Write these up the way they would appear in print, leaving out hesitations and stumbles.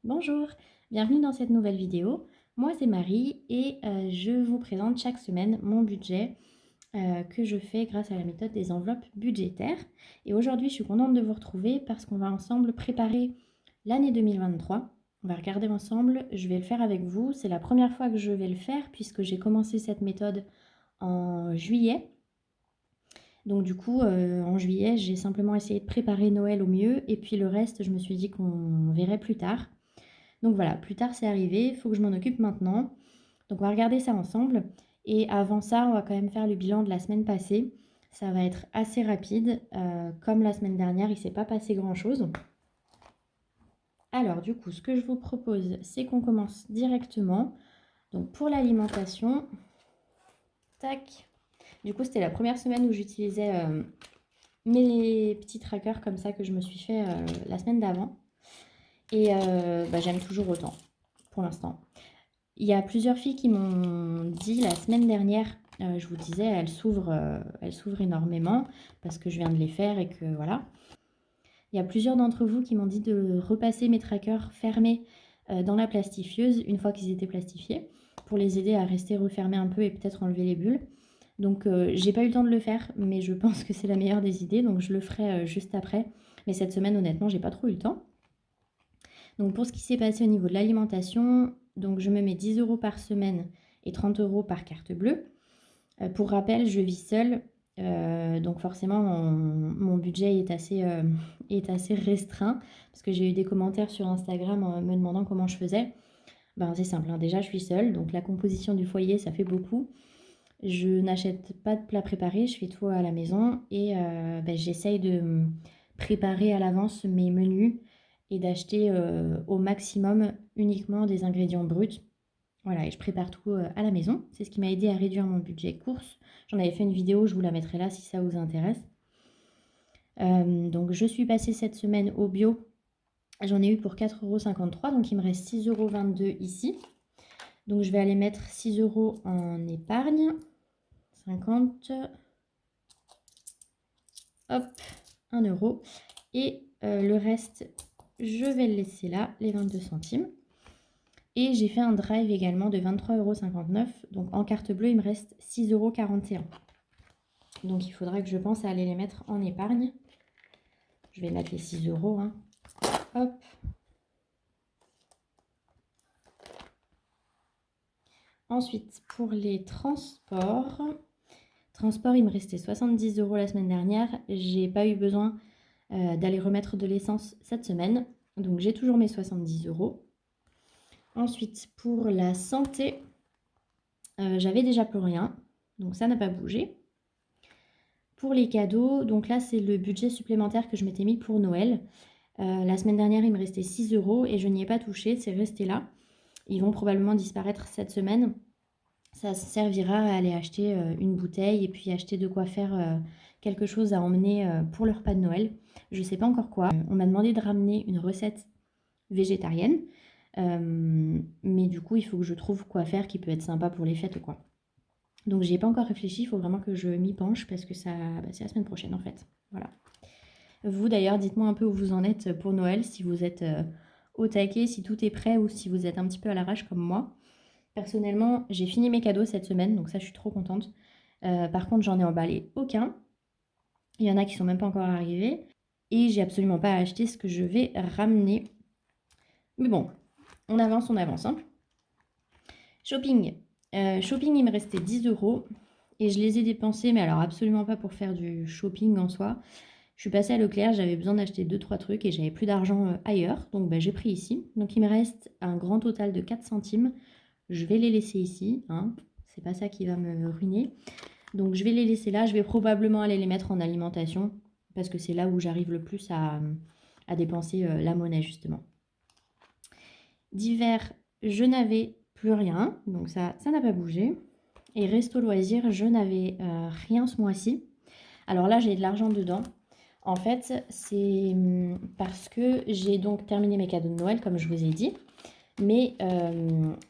Bonjour, bienvenue dans cette nouvelle vidéo. Moi c'est Marie et je vous présente chaque semaine mon budget que je fais grâce à la méthode des enveloppes budgétaires. Et aujourd'hui je suis contente de vous retrouver parce qu'on va ensemble préparer l'année 2023. On va regarder ensemble, je vais le faire avec vous. C'est la première fois que je vais le faire puisque j'ai commencé cette méthode en juillet. Donc du coup, en juillet, j'ai simplement essayé de préparer Noël au mieux et puis le reste, je me suis dit qu'on verrait plus tard. Donc voilà, plus tard c'est arrivé, il faut que je m'en occupe maintenant. Donc on va regarder ça ensemble. Et avant ça, on va quand même faire le bilan de la semaine passée. Ça va être assez rapide. Comme la semaine dernière, il ne s'est pas passé grand-chose. Alors du coup, ce que je vous propose, c'est qu'on commence directement. Donc pour l'alimentation, tac. Du coup, c'était la première semaine où j'utilisais mes petits trackers comme ça que je me suis fait la semaine d'avant. Et j'aime toujours autant pour l'instant. Il y a plusieurs filles qui m'ont dit la semaine dernière, je vous disais, elles s'ouvrent énormément parce que je viens de les faire et que voilà. Il y a plusieurs d'entre vous qui m'ont dit de repasser mes trackers fermés dans la plastifieuse une fois qu'ils étaient plastifiés pour les aider à rester refermés un peu et peut-être enlever les bulles. Donc j'ai pas eu le temps de le faire, mais je pense que c'est la meilleure des idées, donc je le ferai juste après. Mais cette semaine, honnêtement, j'ai pas trop eu le temps. Donc pour ce qui s'est passé au niveau de l'alimentation, donc je me mets 10 € par semaine et 30 € par carte bleue. Pour rappel, je vis seule, donc forcément mon budget est assez restreint parce que j'ai eu des commentaires sur Instagram me demandant comment je faisais. Ben, c'est simple, hein. Déjà je suis seule, donc la composition du foyer ça fait beaucoup. Je n'achète pas de plats préparés, je fais tout à la maison et j'essaye de préparer à l'avance mes menus et d'acheter au maximum uniquement des ingrédients bruts. Voilà, et je prépare tout à la maison. C'est ce qui m'a aidé à réduire mon budget courses. J'en avais fait une vidéo, je vous la mettrai là si ça vous intéresse. Donc je suis passée cette semaine au bio. J'en ai eu pour 4,53 €, donc il me reste 6,22 € ici. Donc je vais aller mettre 6 € en épargne. 50, hop, 1 €. Et le reste, je vais le laisser là, les 22 centimes. Et j'ai fait un drive également de 23,59 €. Donc en carte bleue, il me reste 6,41 €. Donc il faudra que je pense à aller les mettre en épargne. Je vais mettre les 6 €. Hein. Hop. Ensuite, pour les transports. Transport, il me restait 70 € la semaine dernière. J'ai pas eu besoin d'aller remettre de l'essence cette semaine. Donc j'ai toujours mes 70 €. Ensuite, pour la santé, j'avais déjà plus rien. Donc ça n'a pas bougé. Pour les cadeaux, donc là c'est le budget supplémentaire que je m'étais mis pour Noël. La semaine dernière il me restait 6 € et je n'y ai pas touché, c'est resté là. Ils vont probablement disparaître cette semaine. Ça servira à aller acheter une bouteille et puis acheter de quoi faire quelque chose à emmener pour le repas de Noël. Je ne sais pas encore quoi. On m'a demandé de ramener une recette végétarienne. Mais du coup il faut que je trouve quoi faire qui peut être sympa pour les fêtes ou quoi. Donc j'y ai pas encore réfléchi, il faut vraiment que je m'y penche parce que ça, c'est la semaine prochaine en fait. Voilà. Vous d'ailleurs, dites-moi un peu où vous en êtes pour Noël, si vous êtes au taquet, si tout est prêt ou si vous êtes un petit peu à l'arrache comme moi. Personnellement, j'ai fini mes cadeaux cette semaine, donc ça je suis trop contente. Par contre, j'en ai emballé aucun. Il y en a qui sont même pas encore arrivés. Et j'ai absolument pas acheté ce que je vais ramener. Mais bon, on avance, hein. Shopping. Shopping, il me restait 10 € et je les ai dépensés, mais alors absolument pas pour faire du shopping en soi. Je suis passée à Leclerc, j'avais besoin d'acheter 2-3 trucs et j'avais plus d'argent ailleurs, donc j'ai pris ici. Donc il me reste un grand total de 4 centimes. Je vais les laisser ici, hein. C'est pas ça qui va me ruiner. Donc je vais les laisser là, je vais probablement aller les mettre en alimentation parce que c'est là où j'arrive le plus à dépenser la monnaie justement. D'hiver, je n'avais plus rien, donc ça n'a pas bougé. Et resto loisirs, je n'avais rien ce mois-ci. Alors là, j'ai de l'argent dedans. En fait, c'est parce que j'ai donc terminé mes cadeaux de Noël, comme je vous ai dit. Mais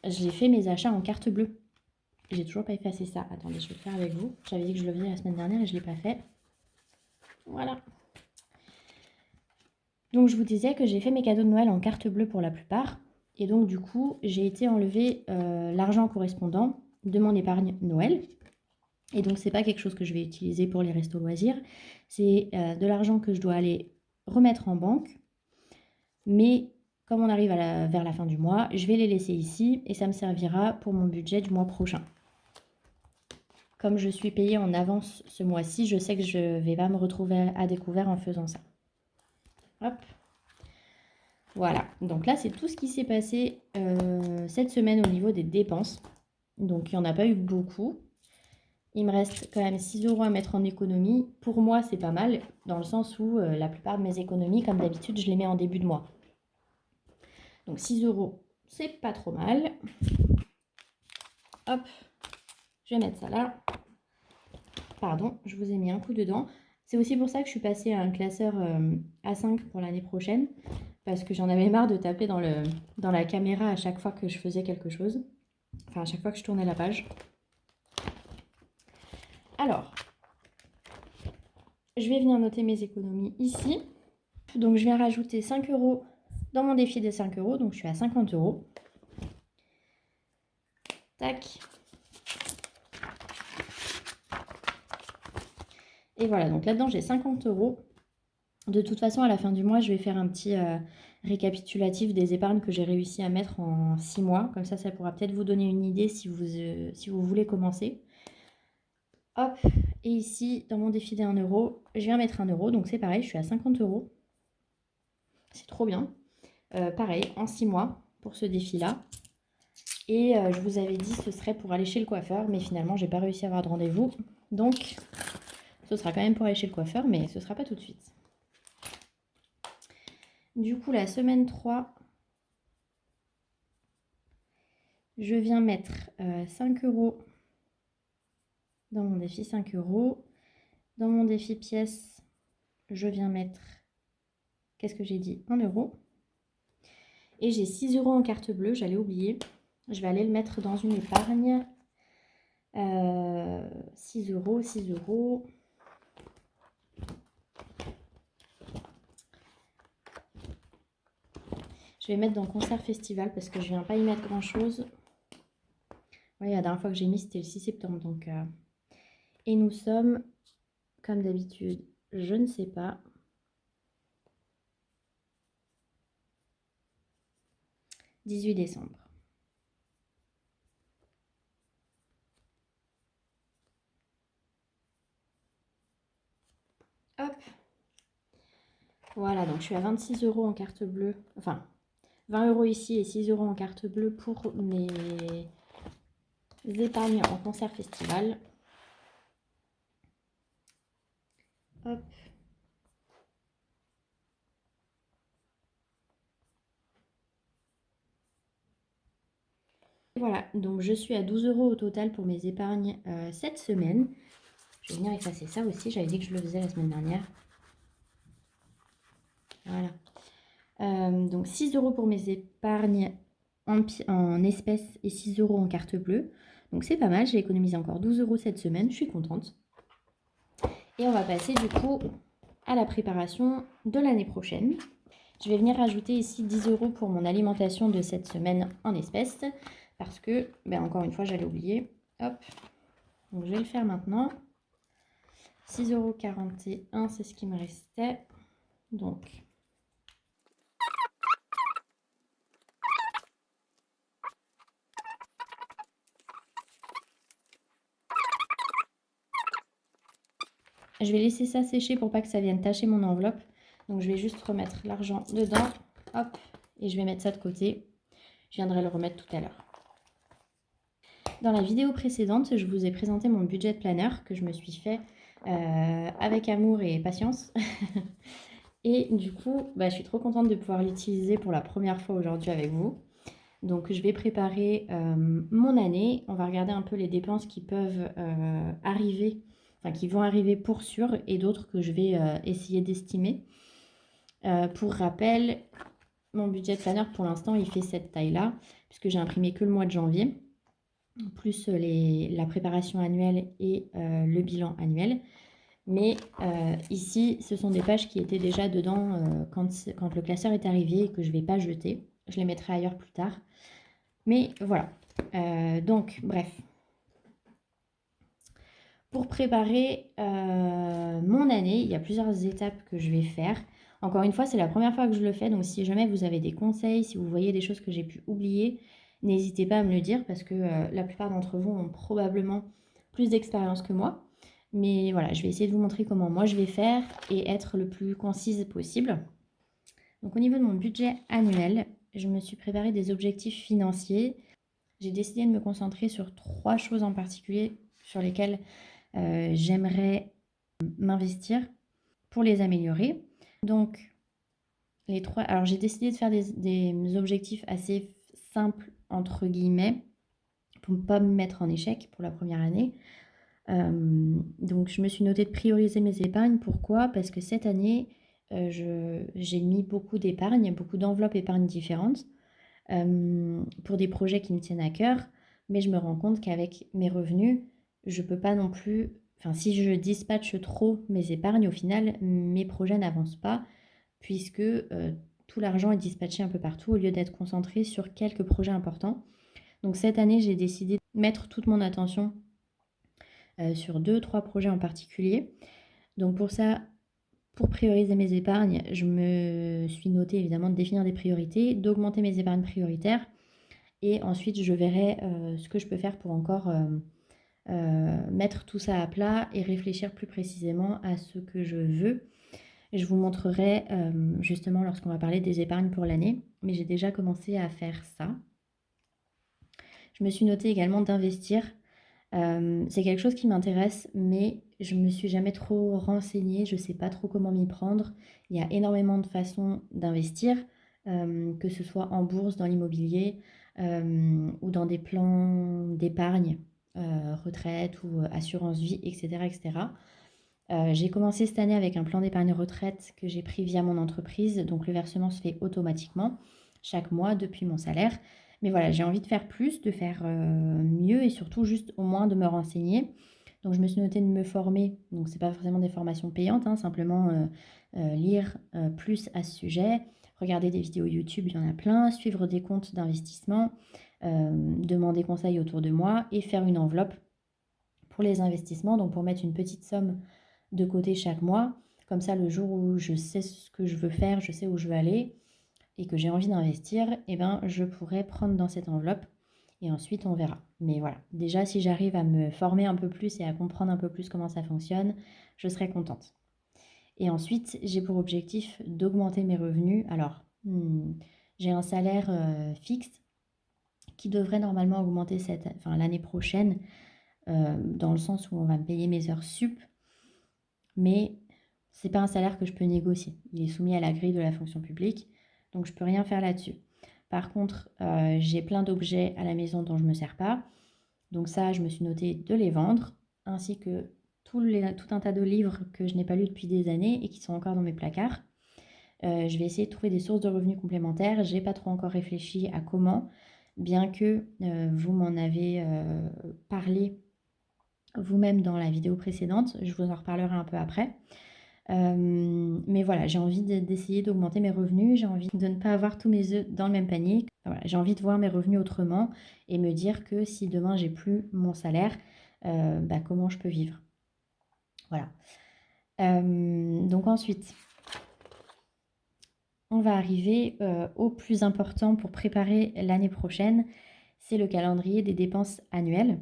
j'ai fait mes achats en carte bleue. J'ai toujours pas effacé ça. Attendez, je vais le faire avec vous. J'avais dit que je le faisais la semaine dernière et je ne l'ai pas fait. Voilà. Donc je vous disais que j'ai fait mes cadeaux de Noël en carte bleue pour la plupart. Et donc du coup, j'ai été enlever l'argent correspondant de mon épargne Noël. Et donc c'est pas quelque chose que je vais utiliser pour les restos loisirs. C'est de l'argent que je dois aller remettre en banque. Mais comme on arrive vers la fin du mois, je vais les laisser ici et ça me servira pour mon budget du mois prochain. Comme je suis payée en avance ce mois-ci, je sais que je ne vais pas me retrouver à découvert en faisant ça. Hop. Voilà, donc là c'est tout ce qui s'est passé cette semaine au niveau des dépenses. Donc il n'y en a pas eu beaucoup. Il me reste quand même 6 € à mettre en économie. Pour moi c'est pas mal, dans le sens où la plupart de mes économies, comme d'habitude, je les mets en début de mois. Donc 6 €, c'est pas trop mal. Hop, je vais mettre ça là. Pardon, je vous ai mis un coup dedans. C'est aussi pour ça que je suis passée à un classeur A5 pour l'année prochaine, parce que j'en avais marre de taper dans la caméra à chaque fois que je faisais quelque chose. Enfin, à chaque fois que je tournais la page. Alors, je vais venir noter mes économies ici. Donc, je viens rajouter 5 € dans mon défi des 5 €. Donc, je suis à 50 €. Tac. Et voilà, donc là-dedans, j'ai 50 €. De toute façon, à la fin du mois, je vais faire un petit récapitulatif des épargnes que j'ai réussi à mettre en 6 mois. Comme ça pourra peut-être vous donner une idée si vous voulez commencer. Hop, et ici, dans mon défi des 1 €, je viens mettre 1 €. Donc c'est pareil, je suis à 50 €. C'est trop bien. Pareil, en 6 mois pour ce défi-là. Et je vous avais dit ce serait pour aller chez le coiffeur, mais finalement, j'ai pas réussi à avoir de rendez-vous. Donc, ce sera quand même pour aller chez le coiffeur, mais ce sera pas tout de suite. Du coup, la semaine 3, je viens mettre 5 € dans mon défi 5 €. Dans mon défi pièce, je viens mettre, qu'est-ce que j'ai dit, 1 €. Et j'ai 6 € en carte bleue, j'allais oublier. Je vais aller le mettre dans une épargne. 6 €, 6 €. Je vais mettre dans concert festival parce que je viens pas y mettre grand chose. Oui, la dernière fois que j'ai mis c'était le 6 septembre. Donc, et nous sommes, comme d'habitude, je ne sais pas. 18 décembre. Hop. Voilà, donc je suis à 26 € en carte bleue. Enfin, 20 € ici et 6 € en carte bleue pour mes épargnes en concert festival. Hop. Voilà, donc je suis à 12 € au total pour mes épargnes cette semaine. Je vais venir effacer ça aussi, j'avais dit que je le faisais la semaine dernière. Voilà. Donc 6 € pour mes épargnes en espèces et 6 € en carte bleue. Donc c'est pas mal, j'ai économisé encore 12 € cette semaine, je suis contente. Et on va passer du coup à la préparation de l'année prochaine. Je vais venir rajouter ici 10 € pour mon alimentation de cette semaine en espèces. Parce que, encore une fois, j'allais oublier. Hop. Donc je vais le faire maintenant. 6,41 €, c'est ce qui me restait. Donc, je vais laisser ça sécher pour pas que ça vienne tacher mon enveloppe. Donc, je vais juste remettre l'argent dedans. Hop. Et je vais mettre ça de côté. Je viendrai le remettre tout à l'heure. Dans la vidéo précédente, je vous ai présenté mon budget planner que je me suis fait avec amour et patience. Et du coup, je suis trop contente de pouvoir l'utiliser pour la première fois aujourd'hui avec vous. Donc, je vais préparer mon année. On va regarder un peu les dépenses qui peuvent arriver, enfin qui vont arriver pour sûr, et d'autres que je vais essayer d'estimer. Pour rappel, mon budget planner pour l'instant, il fait cette taille-là, puisque j'ai imprimé que le mois de janvier, plus la préparation annuelle et le bilan annuel. Mais ici, ce sont des pages qui étaient déjà dedans quand le classeur est arrivé et que je ne vais pas jeter. je les mettrai ailleurs plus tard. Mais voilà. Donc, bref. Pour préparer mon année, il y a plusieurs étapes que je vais faire. Encore une fois, c'est la première fois que je le fais, donc si jamais vous avez des conseils, si vous voyez des choses que j'ai pu oublier, n'hésitez pas à me le dire parce que la plupart d'entre vous ont probablement plus d'expérience que moi. Mais voilà, je vais essayer de vous montrer comment moi je vais faire et être le plus concise possible. Donc au niveau de mon budget annuel, je me suis préparé des objectifs financiers. J'ai décidé de me concentrer sur 3 choses en particulier sur lesquelles j'aimerais m'investir pour les améliorer. Donc, les 3. Alors, j'ai décidé de faire des objectifs assez simples, entre guillemets, pour ne pas me mettre en échec pour la première année. Donc, je me suis noté de prioriser mes épargnes. Pourquoi? Parce que cette année, j'ai mis beaucoup d'épargne, beaucoup d'enveloppes épargne différentes pour des projets qui me tiennent à cœur. Mais je me rends compte qu'avec mes revenus, je peux pas non plus. Enfin, si je dispatche trop mes épargnes, au final, mes projets n'avancent pas puisque tout l'argent est dispatché un peu partout au lieu d'être concentré sur quelques projets importants. Donc cette année, j'ai décidé de mettre toute mon attention sur 2-3 projets en particulier. Donc pour ça, pour prioriser mes épargnes, je me suis noté évidemment de définir des priorités, d'augmenter mes épargnes prioritaires et ensuite je verrai ce que je peux faire pour encore mettre tout ça à plat et réfléchir plus précisément à ce que je veux. Et je vous montrerai justement lorsqu'on va parler des épargnes pour l'année, mais j'ai déjà commencé à faire ça. Je me suis noté également d'investir. C'est quelque chose qui m'intéresse, mais je ne me suis jamais trop renseignée, je ne sais pas trop comment m'y prendre. Il y a énormément de façons d'investir, que ce soit en bourse, dans l'immobilier ou dans des plans d'épargne, retraite ou assurance vie, etc. etc. J'ai commencé cette année avec un plan d'épargne retraite que j'ai pris via mon entreprise, donc le versement se fait automatiquement chaque mois depuis mon salaire. Mais voilà, j'ai envie de faire plus, de faire mieux et surtout juste au moins de me renseigner. Donc je me suis notée de me former, donc c'est pas forcément des formations payantes, hein, simplement lire plus à ce sujet, regarder des vidéos YouTube, il y en a plein, suivre des comptes d'investissement, demander conseil autour de moi et faire une enveloppe pour les investissements, donc pour mettre une petite somme de côté chaque mois. Comme ça, le jour où je sais ce que je veux faire, je sais où je veux aller et que j'ai envie d'investir, eh ben, je pourrais prendre dans cette enveloppe et ensuite on verra. Mais voilà, déjà si j'arrive à me former un peu plus et à comprendre un peu plus comment ça fonctionne, je serai contente. Et ensuite, j'ai pour objectif d'augmenter mes revenus. Alors, j'ai un salaire fixe qui devrait normalement augmenter l'année prochaine, dans le sens où on va me payer mes heures sup, mais c'est pas un salaire que je peux négocier. Il est soumis à la grille de la fonction publique, donc je peux rien faire là-dessus. Par contre, j'ai plein d'objets à la maison dont je ne me sers pas. Donc ça, je me suis noté de les vendre, ainsi que tout un tas de livres que je n'ai pas lus depuis des années et qui sont encore dans mes placards. Je vais essayer de trouver des sources de revenus complémentaires. J'ai pas trop encore réfléchi à comment, bien que vous m'en avez parlé vous-même dans la vidéo précédente. Je vous en reparlerai un peu après. Mais voilà, j'ai envie d'essayer d'augmenter mes revenus, j'ai envie de ne pas avoir tous mes œufs dans le même panier. Voilà, j'ai envie de voir mes revenus autrement et me dire que si demain j'ai plus mon salaire, comment je peux vivre. Voilà. Donc ensuite, on va arriver au plus important pour préparer l'année prochaine, c'est le calendrier des dépenses annuelles.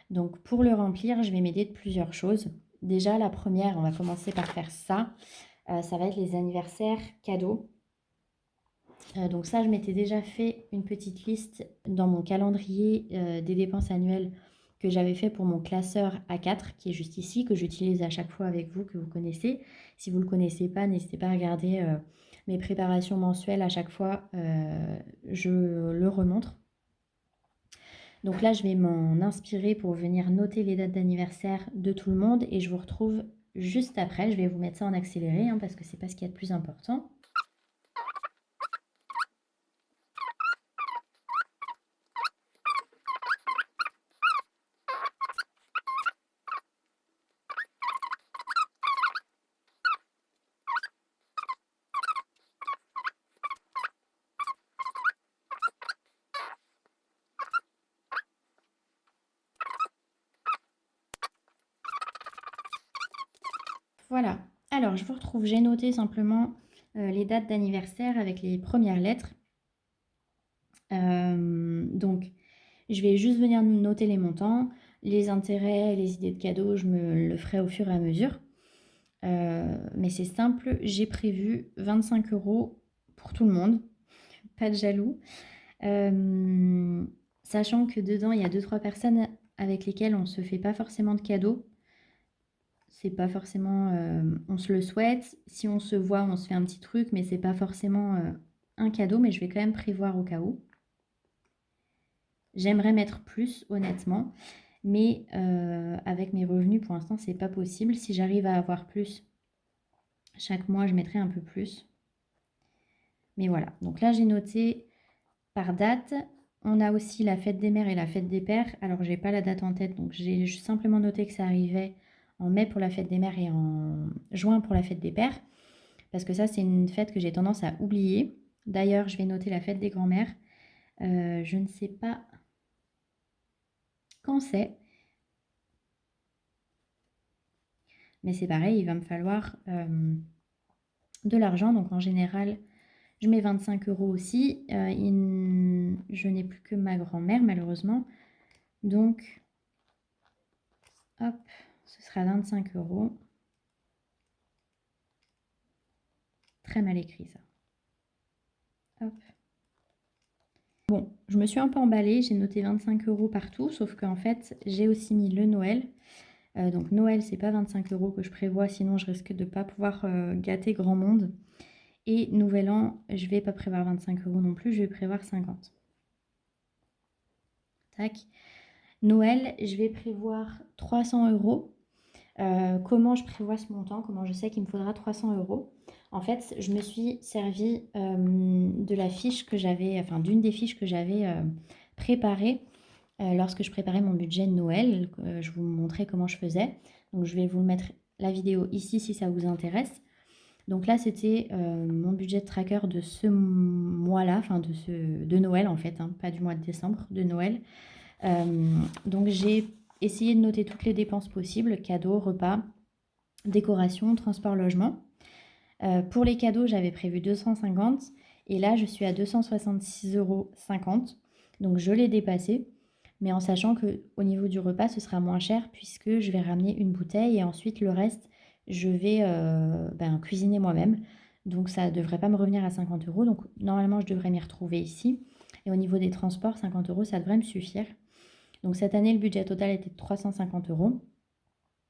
Donc pour le remplir, je vais m'aider de plusieurs choses. Déjà, la première, on va commencer par faire ça. Ça va être les anniversaires cadeaux. Donc ça, je m'étais déjà fait une petite liste dans mon calendrier des dépenses annuelles que j'avais fait pour mon classeur A4, qui est juste ici, que j'utilise à chaque fois avec vous, que vous connaissez. Si vous ne le connaissez pas, n'hésitez pas à regarder mes préparations mensuelles à chaque fois, je le remontre. Donc là, je vais m'en inspirer pour venir noter les dates d'anniversaire de tout le monde et je vous retrouve juste après. Je vais vous mettre ça en accéléré parce que c'est pas ce qu'il y a de plus important. Voilà. Alors, je vous retrouve, j'ai noté simplement les dates d'anniversaire avec les premières lettres. Donc, je vais juste venir noter les montants. Les intérêts, les idées de cadeaux, je me le ferai au fur et à mesure. Mais c'est simple, j'ai prévu 25 € pour tout le monde, pas de jaloux. Sachant que dedans, il y a 2-3 personnes avec lesquelles on se fait pas forcément de cadeaux. C'est pas forcément, on se le souhaite. Si on se voit, on se fait un petit truc, mais c'est pas forcément un cadeau, mais je vais quand même prévoir au cas où. J'aimerais mettre plus, honnêtement, mais avec mes revenus, pour l'instant, c'est pas possible. Si j'arrive à avoir plus chaque mois, je mettrai un peu plus. Mais voilà, donc là, j'ai noté par date. On a aussi la fête des mères et la fête des pères. Alors, j'ai pas la date en tête, donc j'ai simplement noté que ça arrivait en mai pour la fête des mères et en juin pour la fête des pères. Parce que ça, c'est une fête que j'ai tendance à oublier. D'ailleurs, je vais noter la fête des grands-mères. Je ne sais pas quand c'est, mais c'est pareil, il va me falloir de l'argent. Donc, en général, je mets 25 € aussi. Je n'ai plus que ma grand-mère, malheureusement. Donc, hop, ce sera 25 €. Très mal écrit, ça. Hop. Bon, je me suis un peu emballée. J'ai noté 25 € partout, sauf qu'en fait, j'ai aussi mis le Noël. Donc Noël, c'est pas 25 € que je prévois, sinon je risque de ne pas pouvoir gâter grand monde. Et Nouvel An, je vais pas prévoir 25 € non plus, je vais prévoir 50. Tac. Noël, je vais prévoir 300 €. Comment je prévois ce montant? Comment je sais qu'il me faudra 300 €? En fait, je me suis servi de la fiche que j'avais, enfin d'une des fiches que j'avais préparées lorsque je préparais mon budget de Noël. Je vous montrais comment je faisais. Donc je vais vous mettre la vidéo ici si ça vous intéresse. Donc là, c'était mon budget de tracker de ce mois-là, enfin de Noël en fait, hein, pas du mois de décembre, de Noël. Donc j'ai essayé de noter toutes les dépenses possibles, cadeaux, repas, décoration, transport, logement. Pour les cadeaux, j'avais prévu 250 et là, je suis à 266,50 €. Donc je l'ai dépassé, mais en sachant qu'au niveau du repas, ce sera moins cher puisque je vais ramener une bouteille et ensuite le reste, je vais cuisiner moi-même. Donc ça ne devrait pas me revenir à 50 €. Donc normalement, je devrais m'y retrouver ici. Et au niveau des transports, 50 €, ça devrait me suffire. Donc cette année, le budget total était de 350 €.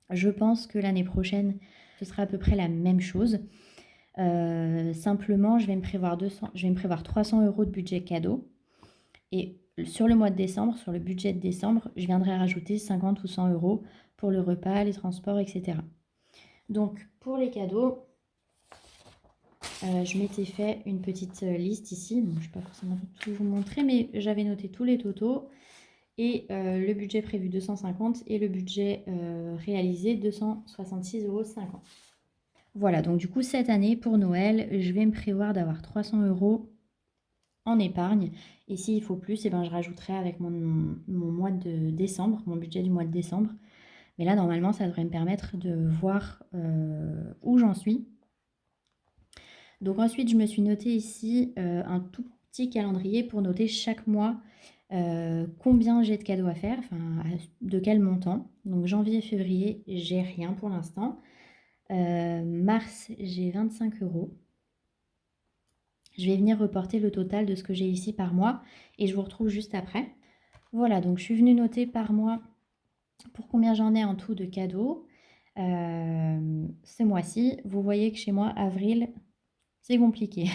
Je pense que l'année prochaine, ce sera à peu près la même chose. Simplement, je vais me prévoir 300 € de budget cadeau. Et sur le mois de décembre, sur le budget de décembre, je viendrai rajouter 50 ou 100 € pour le repas, les transports, etc. Donc, pour les cadeaux, je m'étais fait une petite liste ici. Donc, je ne vais pas forcément tout vous montrer, mais j'avais noté tous les totaux. Et le budget prévu 250 et le budget réalisé 266,50 €. Voilà, donc du coup, cette année, pour Noël, je vais me prévoir d'avoir 300 € en épargne. Et s'il faut plus, eh ben, je rajouterai avec mon mois de décembre, mon budget du mois de décembre. Mais là, normalement, ça devrait me permettre de voir où j'en suis. Donc ensuite, je me suis noté ici un tout petit calendrier pour noter chaque mois combien j'ai de cadeaux à faire, enfin de quel montant. Donc janvier, février, j'ai rien pour l'instant. Mars, j'ai 25 €. Je vais venir reporter le total de ce que j'ai ici par mois et je vous retrouve juste après. Voilà, donc je suis venue noter par mois pour combien j'en ai en tout de cadeaux. Ce mois-ci, vous voyez que chez moi, avril, c'est compliqué.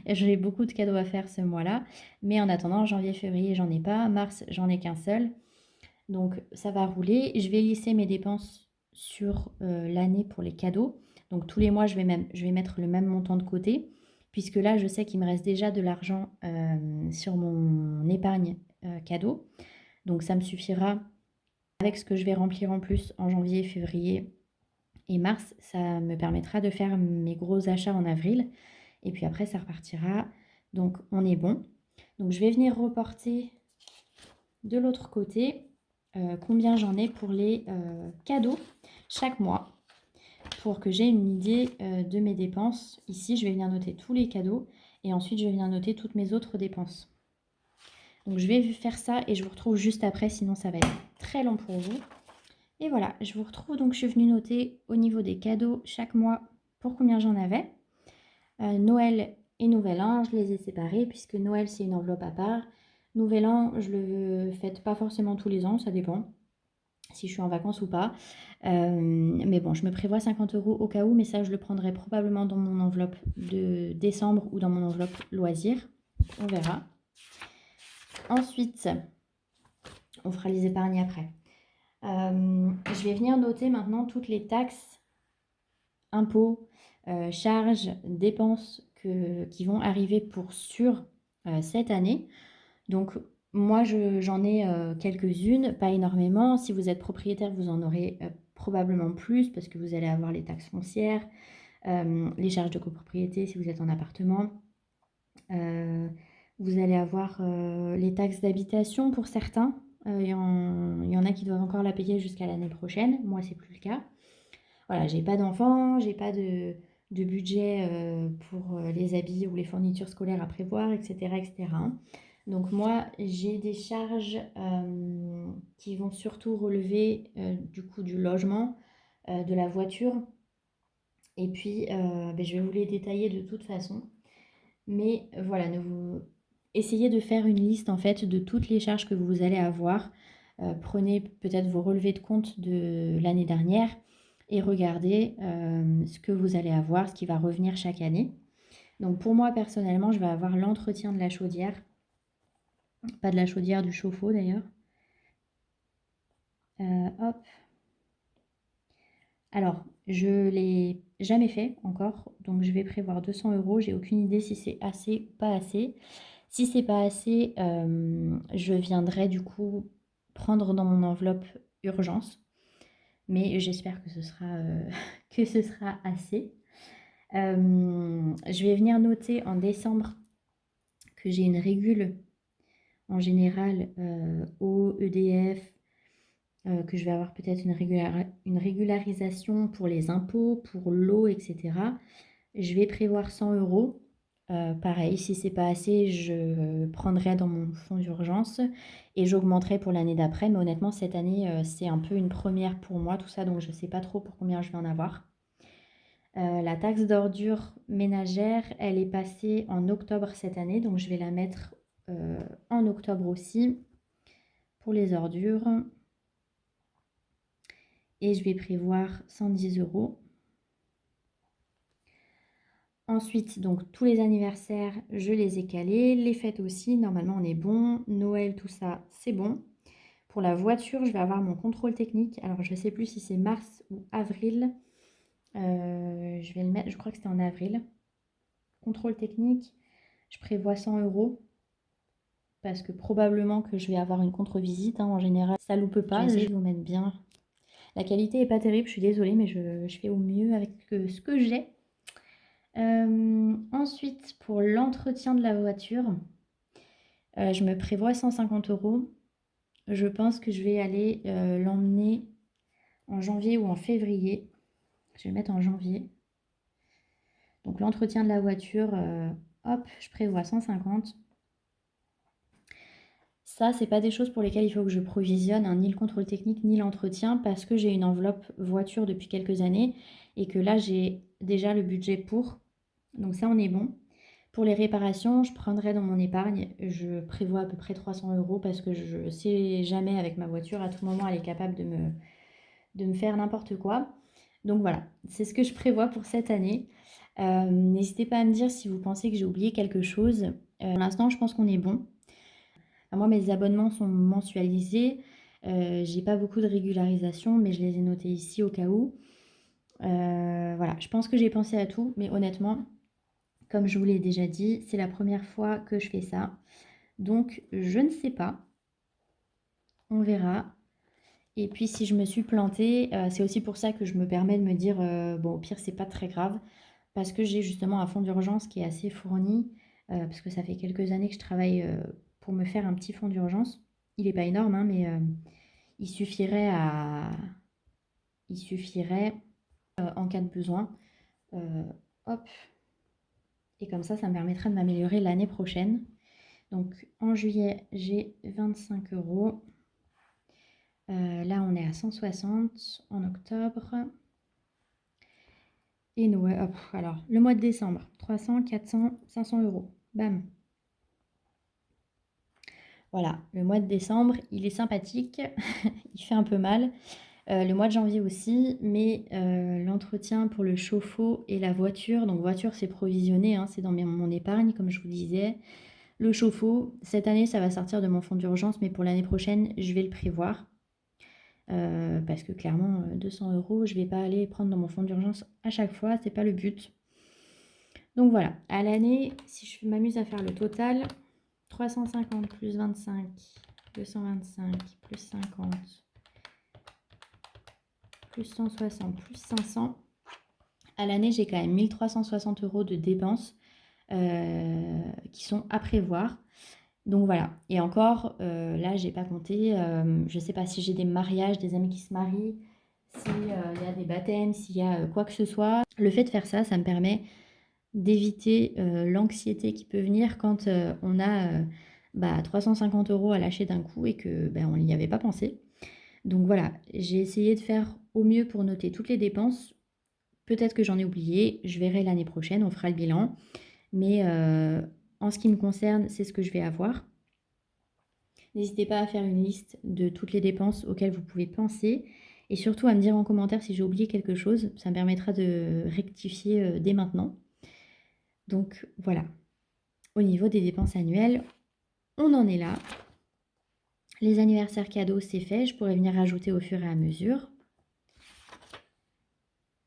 J'ai beaucoup de cadeaux à faire ce mois-là, mais en attendant, janvier, février, j'en ai pas. Mars, j'en ai qu'un seul. Donc ça va rouler. Je vais lisser mes dépenses sur l'année pour les cadeaux. Donc tous les mois, je vais mettre le même montant de côté, puisque là, je sais qu'il me reste déjà de l'argent sur mon épargne cadeau. Donc ça me suffira avec ce que je vais remplir en plus en janvier, février et mars. Ça me permettra de faire mes gros achats en avril. Et puis après, ça repartira. Donc on est bon. Donc je vais venir reporter de l'autre côté combien j'en ai pour les cadeaux chaque mois pour que j'ai une idée de mes dépenses. Ici, je vais venir noter tous les cadeaux et ensuite, je vais venir noter toutes mes autres dépenses. Donc, je vais faire ça et je vous retrouve juste après, sinon ça va être très long pour vous. Et voilà, je vous retrouve. Donc, je suis venue noter au niveau des cadeaux chaque mois pour combien j'en avais. Noël et Nouvel An, je les ai séparés puisque Noël, c'est une enveloppe à part. Nouvel An, je le fête pas forcément tous les ans, ça dépend si je suis en vacances ou pas. Mais bon, je me prévois 50 € au cas où, mais ça, je le prendrai probablement dans mon enveloppe de décembre ou dans mon enveloppe loisirs. On verra. Ensuite, on fera les épargnes après. Je vais venir noter maintenant toutes les taxes, impôts, charges, dépenses qui vont arriver pour sûr cette année. Donc, moi, j'en ai quelques-unes, pas énormément. Si vous êtes propriétaire, vous en aurez probablement plus parce que vous allez avoir les taxes foncières, les charges de copropriété si vous êtes en appartement. Vous allez avoir les taxes d'habitation pour certains. Il y en a qui doivent encore la payer jusqu'à l'année prochaine. Moi, c'est plus le cas. Voilà, j'ai pas d'enfants, j'ai pas de budget pour les habits ou les fournitures scolaires à prévoir, etc., etc. Donc moi, j'ai des charges qui vont surtout relever du coup du logement, de la voiture. Et puis, je vais vous les détailler de toute façon. Mais voilà, essayez de faire une liste en fait de toutes les charges que vous allez avoir. Prenez peut-être vos relevés de compte de l'année dernière et regardez ce que vous allez avoir, ce qui va revenir chaque année. Donc pour moi personnellement, je vais avoir l'entretien de la chaudière. Pas de la chaudière, du chauffe-eau d'ailleurs. Hop. Alors, je l'ai jamais fait encore, donc je vais prévoir 200 €. J'ai aucune idée si c'est assez ou pas assez. Si c'est pas assez, je viendrai du coup prendre dans mon enveloppe urgence. Mais j'espère que ce sera, que ce sera assez. Je vais venir noter en décembre que j'ai une régule en général au EDF, que je vais avoir peut-être une régularisation pour les impôts, pour l'eau, etc. Je vais prévoir 100 €. Pareil, si c'est pas assez, je prendrai dans mon fonds d'urgence et j'augmenterai pour l'année d'après. Mais honnêtement, cette année, c'est un peu une première pour moi, tout ça, donc je ne sais pas trop pour combien je vais en avoir. La taxe d'ordures ménagères, elle est passée en octobre cette année, donc je vais la mettre en octobre aussi pour les ordures. Et je vais prévoir 110 €. Ensuite, donc tous les anniversaires, je les ai calés. Les fêtes aussi, normalement on est bon. Noël, tout ça, c'est bon. Pour la voiture, je vais avoir mon contrôle technique. Alors, je ne sais plus si c'est mars ou avril. Je vais le mettre, je crois que c'était en avril. Contrôle technique, je prévois 100 € parce que probablement que je vais avoir une contre-visite. En général, ça loupe pas. Je vais vous mettre bien. La qualité n'est pas terrible, je suis désolée, mais je fais au mieux avec ce que j'ai. Ensuite, pour l'entretien de la voiture, je me prévois 150 €. Je pense que je vais aller l'emmener en janvier ou en février. Je vais mettre en janvier. Donc l'entretien de la voiture, hop, je prévois 150. Ça, c'est pas des choses pour lesquelles il faut que je provisionne, hein, ni le contrôle technique, ni l'entretien, parce que j'ai une enveloppe voiture depuis quelques années et que là, j'ai déjà le budget pour. Donc ça, on est bon. Pour les réparations, je prendrai dans mon épargne. Je prévois à peu près 300 € parce que je ne sais jamais avec ma voiture. À tout moment, elle est capable de me faire n'importe quoi. Donc voilà, c'est ce que je prévois pour cette année. N'hésitez pas à me dire si vous pensez que j'ai oublié quelque chose. Pour l'instant, je pense qu'on est bon. Moi, mes abonnements sont mensualisés. J'ai pas beaucoup de régularisation, mais je les ai notés ici au cas où. Voilà, je pense que j'ai pensé à tout, mais honnêtement, comme je vous l'ai déjà dit, c'est la première fois que je fais ça. Donc, je ne sais pas. On verra. Et puis, si je me suis plantée, c'est aussi pour ça que je me permets de me dire, bon, au pire, c'est pas très grave. Parce que j'ai justement un fonds d'urgence qui est assez fourni. Parce que ça fait quelques années que je travaille pour me faire un petit fonds d'urgence. Il n'est pas énorme, hein, mais il suffirait à... Il suffirait en cas de besoin. Hop. Et comme ça me permettra de m'améliorer l'année prochaine. Donc en juillet, j'ai 25 €. Là, on est à 160 en octobre. Et Noël, hop, alors le mois de décembre, 300, 400, 500 €. Bam. Voilà, le mois de décembre, il est sympathique, il fait un peu mal. Le mois de janvier aussi, mais l'entretien pour le chauffe-eau et la voiture, donc voiture c'est provisionné, hein, c'est dans mon épargne comme je vous disais. Le chauffe-eau, cette année ça va sortir de mon fonds d'urgence, mais pour l'année prochaine je vais le prévoir. Parce que clairement 200 €, je vais pas aller prendre dans mon fonds d'urgence à chaque fois, c'est pas le but. Donc voilà, à l'année, si je m'amuse à faire le total, 350 plus 25, 225 plus 50, plus 160, plus 500. À l'année, j'ai quand même 1360 € de dépenses qui sont à prévoir. Donc voilà. Et encore, là, j'ai pas compté. Je sais pas si j'ai des mariages, des amis qui se marient, s'il y a des baptêmes, s'il y a quoi que ce soit. Le fait de faire ça, ça me permet d'éviter l'anxiété qui peut venir quand on a 350 € à lâcher d'un coup et que on n'y avait pas pensé. Donc voilà, j'ai essayé de faire au mieux pour noter toutes les dépenses. Peut-être que j'en ai oublié, je verrai l'année prochaine, on fera le bilan. Mais en ce qui me concerne, c'est ce que je vais avoir. N'hésitez pas à faire une liste de toutes les dépenses auxquelles vous pouvez penser et surtout à me dire en commentaire si j'ai oublié quelque chose. Ça me permettra de rectifier dès maintenant. Donc voilà, au niveau des dépenses annuelles, on en est là. Les anniversaires cadeaux, c'est fait. Je pourrais venir rajouter au fur et à mesure.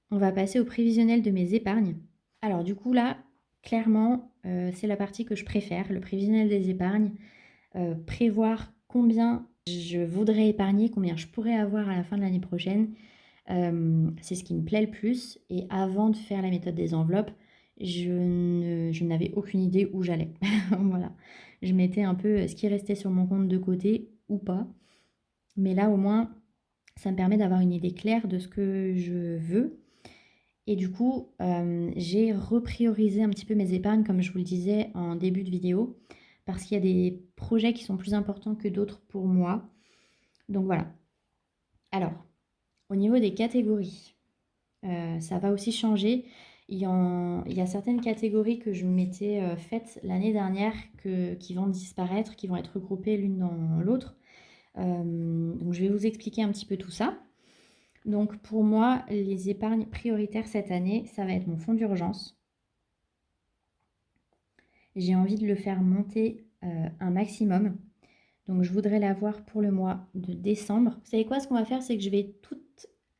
On va passer au prévisionnel de mes épargnes. Alors du coup là, clairement, c'est la partie que je préfère, le prévisionnel des épargnes. Prévoir combien je voudrais épargner, combien je pourrais avoir à la fin de l'année prochaine. C'est ce qui me plaît le plus. Et avant de faire la méthode des enveloppes, je n'avais aucune idée où j'allais. Voilà. Je mettais un peu ce qui restait sur mon compte de côté ou pas. Mais là, au moins, ça me permet d'avoir une idée claire de ce que je veux. Et du coup, j'ai repriorisé un petit peu mes épargnes, comme je vous le disais en début de vidéo, parce qu'il y a des projets qui sont plus importants que d'autres pour moi. Donc voilà. Alors, au niveau des catégories, ça va aussi changer. Il y a certaines catégories que je m'étais faites l'année dernière qui vont disparaître, qui vont être regroupées l'une dans l'autre. Donc je vais vous expliquer un petit peu tout ça. Donc pour moi, les épargnes prioritaires cette année, ça va être mon fonds d'urgence. J'ai envie de le faire monter un maximum. Donc je voudrais l'avoir pour le mois de décembre. Vous savez quoi, ce qu'on va faire, c'est que je vais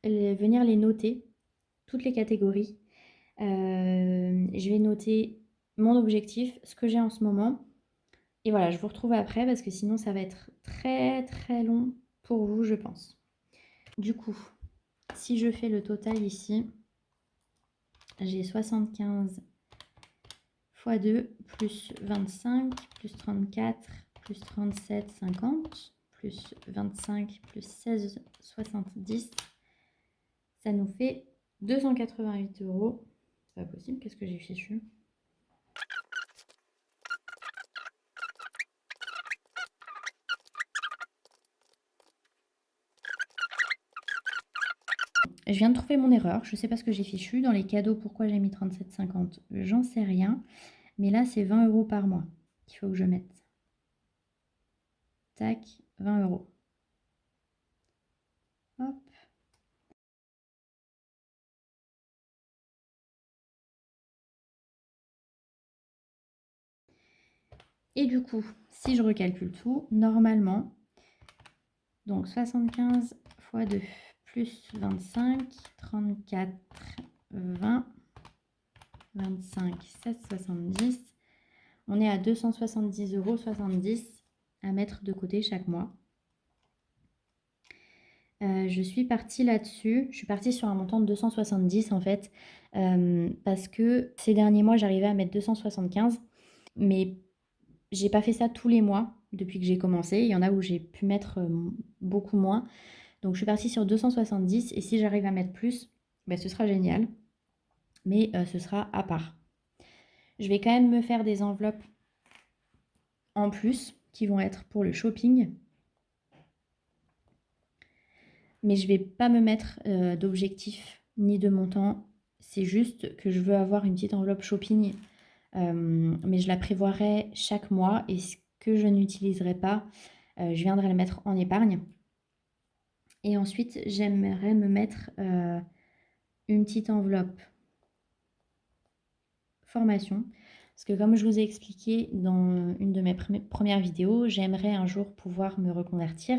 venir les noter, toutes les catégories. Je vais noter mon objectif, ce que j'ai en ce moment. Et voilà, je vous retrouve après parce que sinon ça va être très très long pour vous, je pense. Du coup, si je fais le total ici, j'ai 75 x 2 plus 25 plus 34 plus 37, 50 plus 25 plus 16, 70. Ça nous fait 288 €. C'est pas possible, qu'est-ce que j'ai fichu? Je viens de trouver mon erreur, je sais pas ce que j'ai fichu. Dans les cadeaux, pourquoi j'ai mis 37,50, j'en sais rien. Mais là, c'est 20 € par mois qu'il faut que je mette. Tac, 20 €. Hop. Et du coup, si je recalcule tout, normalement, donc 75 x 2 plus 25, 34, 20, 25, 16, 70. On est à 270,70 € à mettre de côté chaque mois. Je suis partie là-dessus. Je suis partie sur un montant de 270 en fait, parce que ces derniers mois, j'arrivais à mettre 275, mais j'ai pas fait ça tous les mois depuis que j'ai commencé. Il y en a où j'ai pu mettre beaucoup moins. Donc je suis partie sur 270 et si j'arrive à mettre plus, ben, ce sera génial, mais ce sera à part. Je vais quand même me faire des enveloppes en plus qui vont être pour le shopping, mais je ne vais pas me mettre d'objectif ni de montant. C'est juste que je veux avoir une petite enveloppe shopping, mais je la prévoirai chaque mois et ce que je n'utiliserai pas, je viendrai le mettre en épargne. Et ensuite, j'aimerais me mettre une petite enveloppe formation. Parce que comme je vous ai expliqué dans une de mes premières vidéos, j'aimerais un jour pouvoir me reconvertir.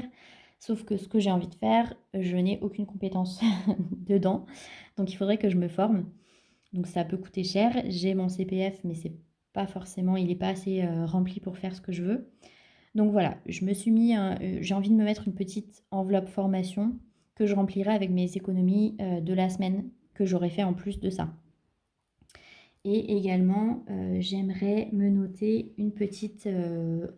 Sauf que ce que j'ai envie de faire, je n'ai aucune compétence dedans. Donc il faudrait que je me forme. Donc ça peut coûter cher. J'ai mon CPF, mais c'est pas forcément, il n'est pas assez rempli pour faire ce que je veux. Donc voilà, je me suis mis, j'ai envie de me mettre une petite enveloppe formation que je remplirai avec mes économies de la semaine que j'aurais fait en plus de ça. Et également, j'aimerais me noter une petite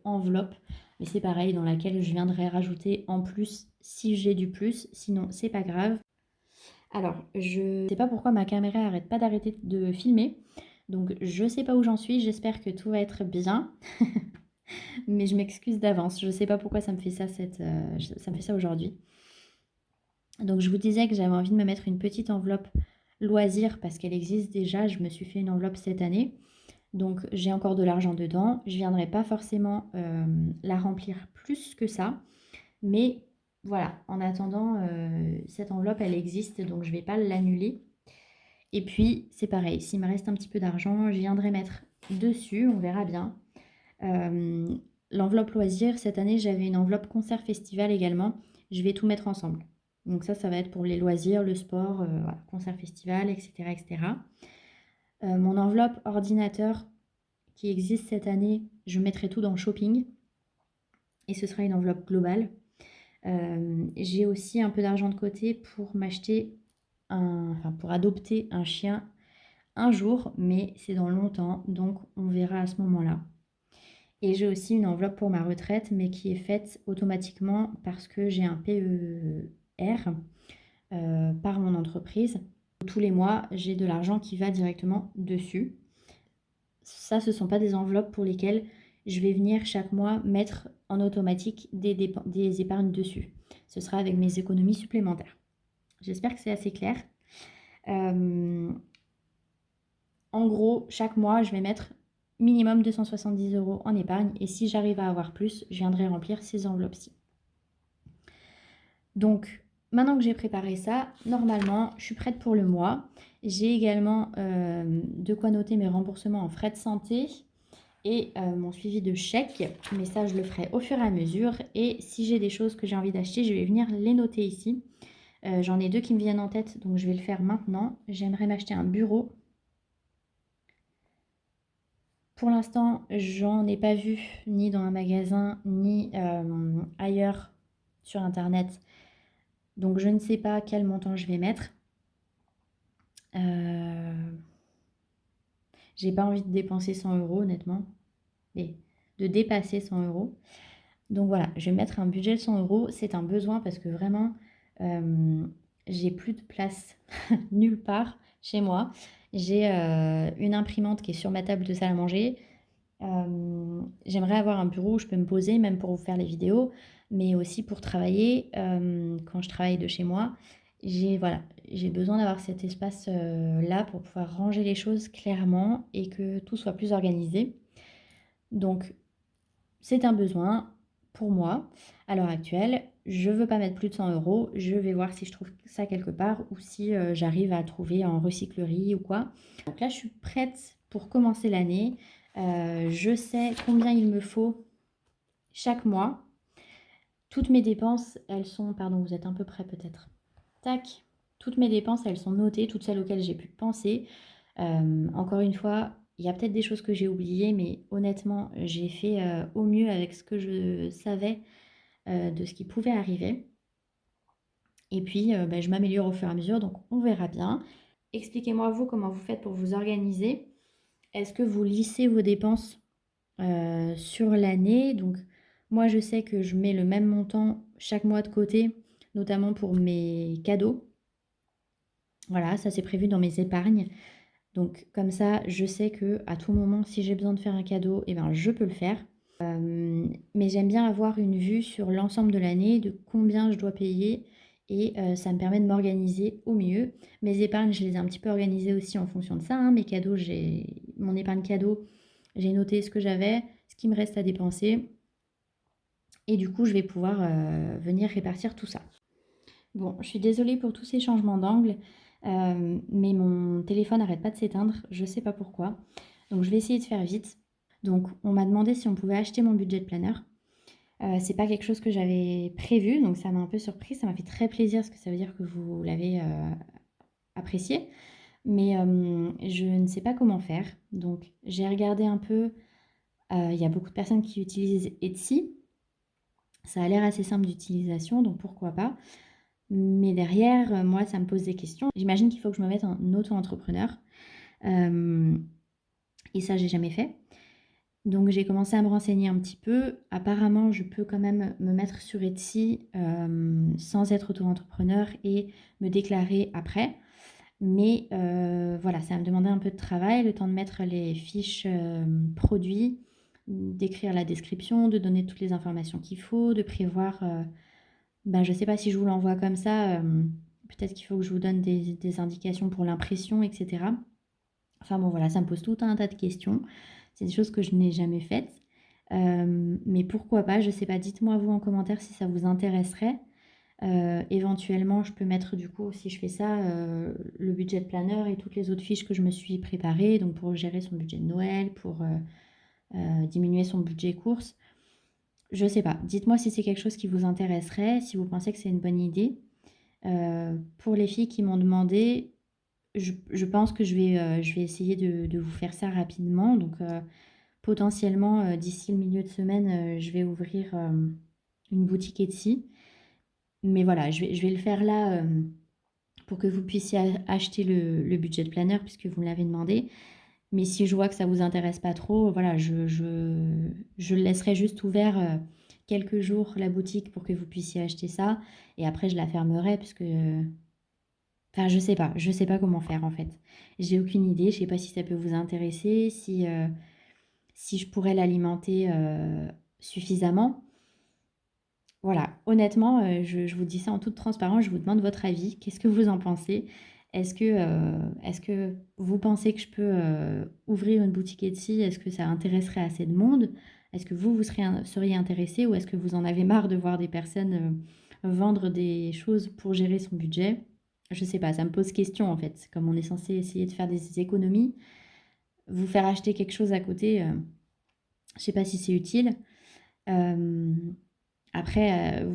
enveloppe, mais c'est pareil, dans laquelle je viendrai rajouter en plus si j'ai du plus, sinon c'est pas grave. Alors, je sais pas pourquoi ma caméra arrête pas d'arrêter de filmer, donc je sais pas où j'en suis, j'espère que tout va être bien, mais je m'excuse d'avance, je sais pas pourquoi ça me fait ça, ça me fait ça aujourd'hui. Donc je vous disais que j'avais envie de me mettre une petite enveloppe loisir parce qu'elle existe déjà, je me suis fait une enveloppe cette année. Donc j'ai encore de l'argent dedans. Je ne viendrai pas forcément la remplir plus que ça. Mais voilà, en attendant, cette enveloppe, elle existe, donc je ne vais pas l'annuler. Et puis, c'est pareil, s'il me reste un petit peu d'argent, je viendrai mettre dessus, on verra bien. L'enveloppe loisir, cette année, j'avais une enveloppe concert festival également. Je vais tout mettre ensemble. Donc ça va être pour les loisirs, le sport, voilà, concert festival, etc. etc. Mon enveloppe ordinateur, qui existe cette année, je mettrai tout dans le shopping et ce sera une enveloppe globale. J'ai aussi un peu d'argent de côté pour m'acheter pour adopter un chien un jour, mais c'est dans longtemps, donc on verra à ce moment-là. Et j'ai aussi une enveloppe pour ma retraite, mais qui est faite automatiquement parce que j'ai un PER par mon entreprise. Tous les mois, j'ai de l'argent qui va directement dessus. Ça, ce ne sont pas des enveloppes pour lesquelles je vais venir chaque mois mettre en automatique des épargnes dessus. Ce sera avec mes économies supplémentaires. J'espère que c'est assez clair. En gros, chaque mois, je vais mettre minimum 270 € en épargne. Et si j'arrive à avoir plus, je viendrai remplir ces enveloppes-ci. Donc, maintenant que j'ai préparé ça, normalement, je suis prête pour le mois. J'ai également de quoi noter mes remboursements en frais de santé et mon suivi de chèque, mais ça je le ferai au fur et à mesure. Et si j'ai des choses que j'ai envie d'acheter, je vais venir les noter ici. J'en ai deux qui me viennent en tête, donc je vais le faire maintenant. J'aimerais m'acheter un bureau. Pour l'instant, j'en ai pas vu ni dans un magasin, ni ailleurs sur internet. Donc je ne sais pas quel montant je vais mettre. J'ai pas envie de dépenser 100 € honnêtement, et de dépasser 100 €. Donc voilà, je vais mettre un budget de 100 €. C'est un besoin parce que vraiment, j'ai plus de place nulle part chez moi. J'ai une imprimante qui est sur ma table de salle à manger. J'aimerais avoir un bureau où je peux me poser, même pour vous faire les vidéos, mais aussi pour travailler quand je travaille de chez moi. Voilà, j'ai besoin d'avoir cet espace là pour pouvoir ranger les choses clairement et que tout soit plus organisé. Donc c'est un besoin pour moi à l'heure actuelle. Je ne veux pas mettre plus de 100 €. Je vais voir si je trouve ça quelque part ou si j'arrive à trouver en recyclerie ou quoi. Donc là, je suis prête pour commencer l'année. Je sais combien il me faut chaque mois. Toutes mes dépenses, elles sont... Pardon, vous êtes un peu près peut-être. Tac. Toutes mes dépenses, elles sont notées, toutes celles auxquelles j'ai pu penser. Encore une fois, il y a peut-être des choses que j'ai oubliées, mais honnêtement, j'ai fait au mieux avec ce que je savais de ce qui pouvait arriver. Et puis, je m'améliore au fur et à mesure, donc on verra bien. Expliquez-moi, vous, comment vous faites pour vous organiser. Est-ce que vous lissez vos dépenses sur l'année? Donc, moi, je sais que je mets le même montant chaque mois de côté, notamment pour mes cadeaux. Voilà, ça c'est prévu dans mes épargnes. Donc comme ça, je sais que à tout moment, si j'ai besoin de faire un cadeau, eh ben, je peux le faire. Mais j'aime bien avoir une vue sur l'ensemble de l'année, de combien je dois payer et ça me permet de m'organiser au mieux. Mes épargnes, je les ai un petit peu organisées aussi en fonction de ça, hein. Mes cadeaux, j'ai mon épargne cadeau, j'ai noté ce que j'avais, ce qui me reste à dépenser et du coup, je vais pouvoir, venir répartir tout ça. Bon, je suis désolée pour tous ces changements d'angle, mais mon téléphone n'arrête pas de s'éteindre, je sais pas pourquoi. Donc je vais essayer de faire vite. Donc on m'a demandé si on pouvait acheter mon budget planner. C'est pas quelque chose que j'avais prévu, donc ça m'a un peu surprise. Ça m'a fait très plaisir parce que ça veut dire que vous l'avez apprécié. Mais je ne sais pas comment faire. Donc j'ai regardé un peu. Il y a beaucoup de personnes qui utilisent Etsy. Ça a l'air assez simple d'utilisation, donc pourquoi pas. Mais derrière, moi, ça me pose des questions. J'imagine qu'il faut que je me mette en auto-entrepreneur. Et ça, j'ai jamais fait. Donc j'ai commencé à me renseigner un petit peu. Apparemment, je peux quand même me mettre sur Etsy sans être auto-entrepreneur et me déclarer après. Mais voilà, ça va me demander un peu de travail, le temps de mettre les fiches produits, d'écrire la description, de donner toutes les informations qu'il faut, de prévoir. Ben, je ne sais pas si je vous l'envoie comme ça. Peut-être qu'il faut que je vous donne des indications pour l'impression, etc. Enfin bon, voilà, ça me pose tout un tas de questions. C'est des choses que je n'ai jamais faites. Mais pourquoi pas, je ne sais pas, dites-moi vous en commentaire si ça vous intéresserait. Éventuellement, je peux mettre du coup, si je fais ça, le budget planner et toutes les autres fiches que je me suis préparées, donc pour gérer son budget de Noël, pour diminuer son budget course. Je sais pas, dites-moi si c'est quelque chose qui vous intéresserait, si vous pensez que c'est une bonne idée. Pour les filles qui m'ont demandé, je pense que je vais essayer de vous faire ça rapidement. Donc, potentiellement, d'ici le milieu de semaine, je vais ouvrir une boutique Etsy. Mais voilà, je vais le faire là pour que vous puissiez acheter le budget planner puisque vous me l'avez demandé. Mais si je vois que ça vous intéresse pas trop, voilà, je le laisserai juste ouvert quelques jours la boutique pour que vous puissiez acheter ça. Et après, je la fermerai parce que enfin, je sais pas comment faire en fait. J'ai aucune idée, je sais pas si ça peut vous intéresser, si je pourrais l'alimenter suffisamment. Voilà, honnêtement, je vous dis ça en toute transparence, je vous demande votre avis. Qu'est-ce que vous en pensez? Est-ce que vous pensez que je peux ouvrir une boutique Etsy? Est-ce que ça intéresserait assez de monde? Est-ce que vous seriez intéressé ou est-ce que vous en avez marre de voir des personnes vendre des choses pour gérer son budget? Je sais pas, ça me pose question en fait. Comme on est censé essayer de faire des économies, vous faire acheter quelque chose à côté, je sais pas si c'est utile. Euh, après,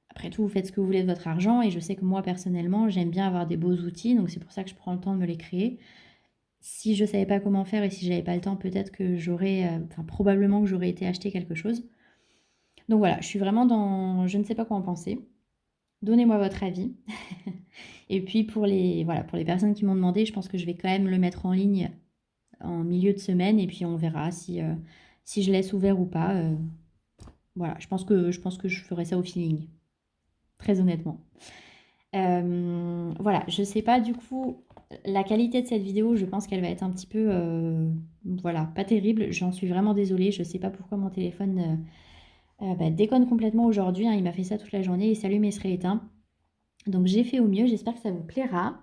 après tout, vous faites ce que vous voulez de votre argent et je sais que moi personnellement, j'aime bien avoir des beaux outils, donc c'est pour ça que je prends le temps de me les créer. Si je savais pas comment faire et si j'avais pas le temps, peut-être que j'aurais, enfin probablement que j'aurais été acheter quelque chose. Donc voilà, je suis vraiment dans, je ne sais pas quoi en penser. Donnez-moi votre avis. Et puis voilà, pour les personnes qui m'ont demandé, je pense que je vais quand même le mettre en ligne en milieu de semaine et puis on verra si je laisse ouvert ou pas. Voilà, je pense que je ferai ça au feeling, très honnêtement. Voilà, je sais pas du coup, la qualité de cette vidéo, je pense qu'elle va être un petit peu, voilà, pas terrible. J'en suis vraiment désolée. Je sais pas pourquoi mon téléphone déconne complètement aujourd'hui, hein. Il m'a fait ça toute la journée, il s'allume et se rééteint. Donc j'ai fait au mieux, j'espère que ça vous plaira.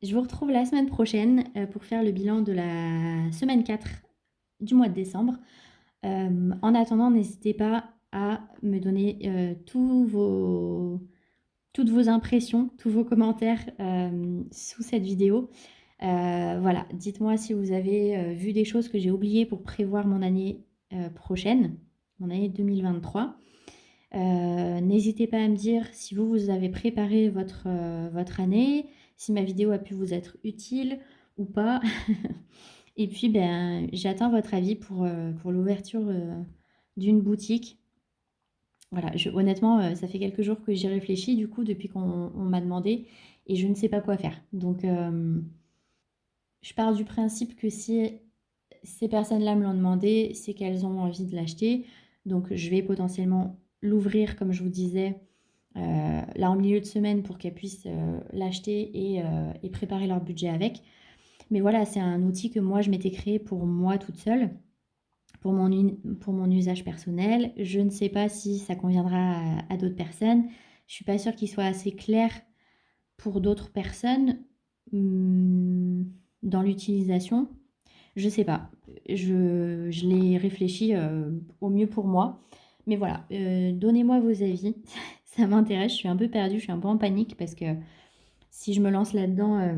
Je vous retrouve la semaine prochaine pour faire le bilan de la semaine 4 du mois de décembre. En attendant, n'hésitez pas à me donner toutes vos impressions, tous vos commentaires sous cette vidéo. Voilà, dites-moi si vous avez vu des choses que j'ai oubliées pour prévoir mon année prochaine, mon année 2023. N'hésitez pas à me dire si vous avez préparé votre année, si ma vidéo a pu vous être utile ou pas. Et puis, ben, j'attends votre avis pour l'ouverture d'une boutique. Voilà, honnêtement, ça fait quelques jours que j'y réfléchis, du coup, depuis qu'on m'a demandé, et je ne sais pas quoi faire. Donc, je pars du principe que si ces personnes-là me l'ont demandé, c'est qu'elles ont envie de l'acheter. Donc, je vais potentiellement l'ouvrir, comme je vous disais, là en milieu de semaine pour qu'elles puissent l'acheter et préparer leur budget avec. Mais voilà, c'est un outil que moi je m'étais créé pour moi toute seule, pour mon usage personnel. Je ne sais pas si ça conviendra à d'autres personnes. Je suis pas sûre qu'il soit assez clair pour d'autres personnes dans l'utilisation. Je sais pas. Je l'ai réfléchi au mieux pour moi. Mais voilà, donnez-moi vos avis. Ça m'intéresse. Je suis un peu perdue, je suis un peu en panique parce que si je me lance là-dedans,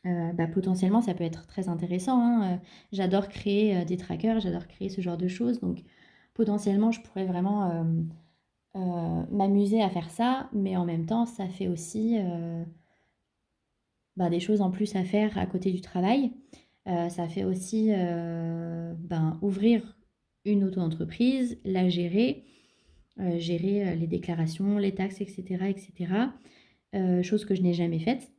bah, potentiellement, ça peut être très intéressant, hein. J'adore créer des trackers, j'adore créer ce genre de choses. Donc, potentiellement, je pourrais vraiment m'amuser à faire ça. Mais en même temps, ça fait aussi bah, des choses en plus à faire à côté du travail. Ça fait aussi ben, ouvrir une auto-entreprise, la gérer, gérer les déclarations, les taxes, etc. etc. Chose que je n'ai jamais faite.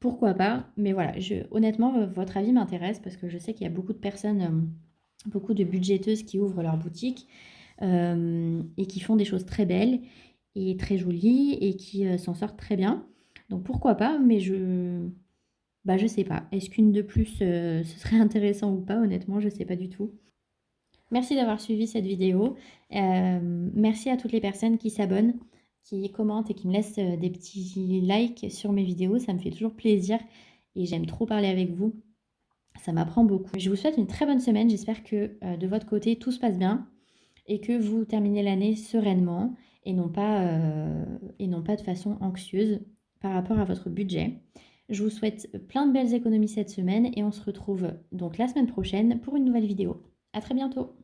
Pourquoi pas? Mais voilà, honnêtement, votre avis m'intéresse parce que je sais qu'il y a beaucoup de personnes, beaucoup de budgéteuses qui ouvrent leur boutique et qui font des choses très belles et très jolies et qui s'en sortent très bien. Donc pourquoi pas? Mais bah, je sais pas. Est-ce qu'une de plus, ce serait intéressant ou pas? Honnêtement, je sais pas du tout. Merci d'avoir suivi cette vidéo. Merci à toutes les personnes qui s'abonnent, qui commentent et qui me laissent des petits likes sur mes vidéos. Ça me fait toujours plaisir et j'aime trop parler avec vous. Ça m'apprend beaucoup. Je vous souhaite une très bonne semaine. J'espère que de votre côté, tout se passe bien et que vous terminez l'année sereinement et non pas de façon anxieuse par rapport à votre budget. Je vous souhaite plein de belles économies cette semaine et on se retrouve donc la semaine prochaine pour une nouvelle vidéo. À très bientôt!